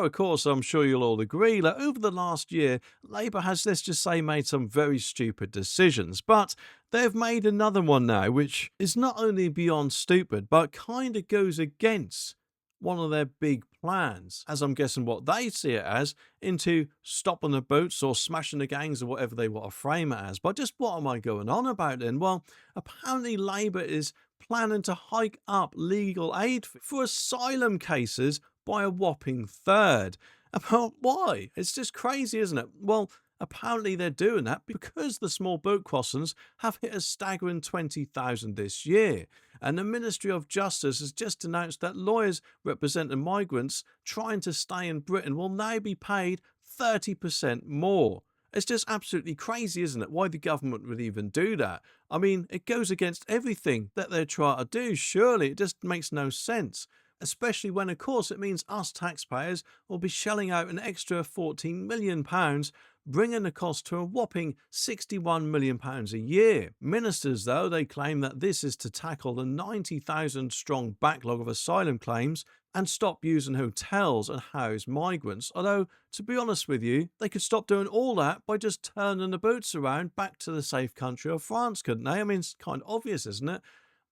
Now, of course, I'm sure you'll all agree that over the last year, Labour has, let's just say, made some very stupid decisions. But they've made another one now, which is not only beyond stupid, but kind of goes against one of their big plans, as I'm guessing what they see it as, into stopping the boats or smashing the gangs or whatever they want to frame it as. But just what am I going on about then? Well, apparently Labour is planning to hike up legal aid for asylum cases by a whopping third. About why? It's just crazy, isn't it? Well, apparently they're doing that because the small boat crossings have hit a staggering 20,000 this year. And the Ministry of Justice has just announced that lawyers representing migrants trying to stay in Britain will now be paid 30% more. It's just absolutely crazy, isn't it? Why the government would even do that. I mean, it goes against everything that they're trying to do. Surely it just makes no sense. Especially when, of course, it means us taxpayers will be shelling out an extra £14 million, bringing the cost to a whopping £61 million a year. Ministers, though, they claim that this is to tackle the 90,000 strong backlog of asylum claims and stop using hotels and house migrants. Although, to be honest with you, they could stop doing all that by just turning the boats around back to the safe country of France, couldn't they? I mean, it's kind of obvious, isn't it?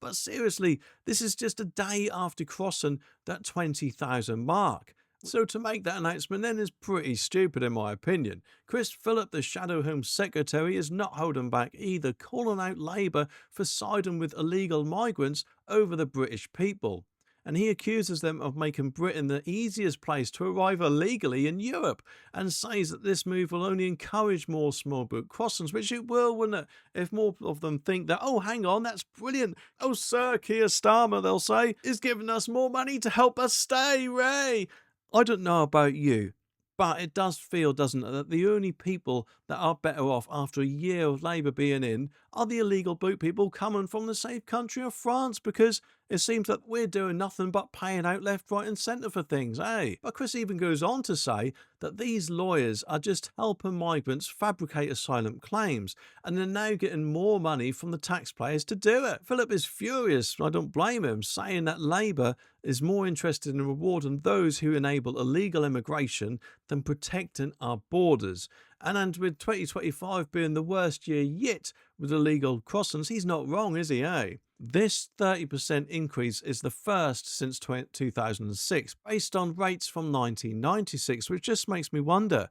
But seriously, this is just a day after crossing that 20,000 mark. So to make that announcement then is pretty stupid in my opinion. Chris Philip, the Shadow Home Secretary, is not holding back either, calling out Labour for siding with illegal migrants over the British people. And he accuses them of making Britain the easiest place to arrive illegally in Europe, and says that this move will only encourage more small boat crossings, which it will, wouldn't it? If more of them think that, oh, hang on, that's brilliant. Oh, Sir Keir Starmer, they'll say, is giving us more money to help us stay, Ray. I don't know about you, but it does feel, doesn't it, that the only people that are better off after a year of Labour being in are the illegal boat people coming from the safe country of France, because it seems that we're doing nothing but paying out left, right and centre for things, eh? But Chris even goes on to say that these lawyers are just helping migrants fabricate asylum claims, and they're now getting more money from the taxpayers to do it. Philip is furious, I don't blame him, saying that Labour is more interested in rewarding those who enable illegal immigration than protecting our borders. And with 2025 being the worst year yet with illegal crossings, he's not wrong, is he, eh? This 30% increase is the first since 2006, based on rates from 1996, which just makes me wonder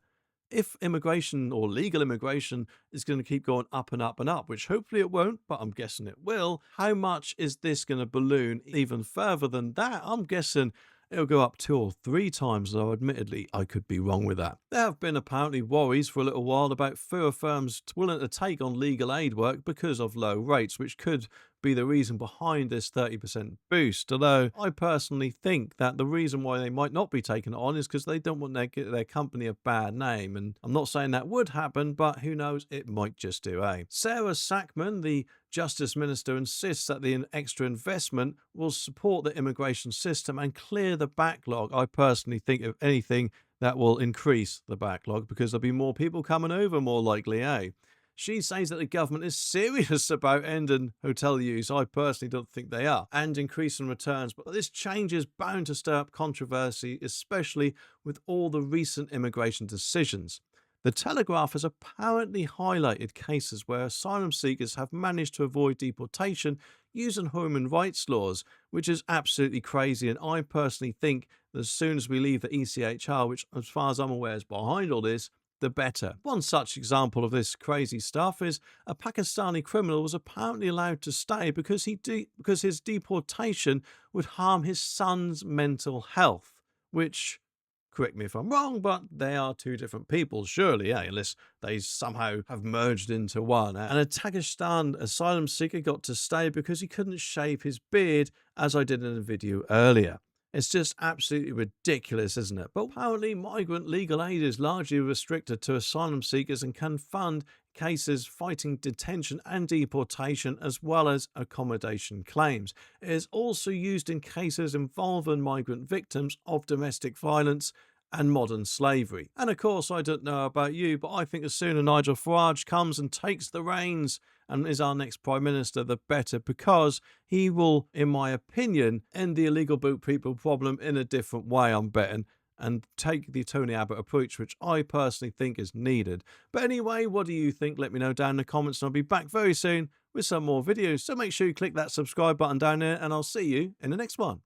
if immigration or legal immigration is going to keep going up and up and up, which hopefully it won't, but I'm guessing it will. How much is this going to balloon even further than that? I'm guessing it'll go up 2 or 3 times, though admittedly I could be wrong with that. There have been apparently worries for a little while about fewer firms willing to take on legal aid work because of low rates, which could be the reason behind this 30% boost. Although I personally think that the reason why they might not be taking it on is because they don't want their company a bad name. And I'm not saying that would happen, but who knows, it might just do, eh? Sarah Sackman, the Justice Minister, insists that the extra investment will support the immigration system and clear the backlog. I personally think, if anything, that will increase the backlog because there'll be more people coming over, more likely, eh? She says that the government is serious about ending hotel use. I personally don't think they are, and increasing returns. But this change is bound to stir up controversy, especially with all the recent immigration decisions. The Telegraph has apparently highlighted cases where asylum seekers have managed to avoid deportation using human rights laws, which is absolutely crazy. And I personally think that as soon as we leave the ECHR, which as far as I'm aware is behind all this, the better. One such example of this crazy stuff is a Pakistani criminal was apparently allowed to stay because his deportation would harm his son's mental health, which, correct me if I'm wrong, but they are 2 different people, surely, unless they somehow have merged into one. And a Takistan asylum seeker got to stay because he couldn't shave his beard, as I did in a video earlier. It's just absolutely ridiculous, isn't it? But apparently migrant legal aid is largely restricted to asylum seekers and can fund cases fighting detention and deportation as well as accommodation claims. It is also used in cases involving migrant victims of domestic violence and modern slavery. And of course, I don't know about you, but I think the sooner Nigel Farage comes and takes the reins and is our next Prime Minister, the better, because he will, in my opinion, end the illegal boat people problem in a different way, I'm betting. and take the Tony Abbott approach, which I personally think is needed. But anyway, what do you think? Let me know down in the comments, and I'll be back very soon with some more videos. So make sure you click that subscribe button down there, and I'll see you in the next one.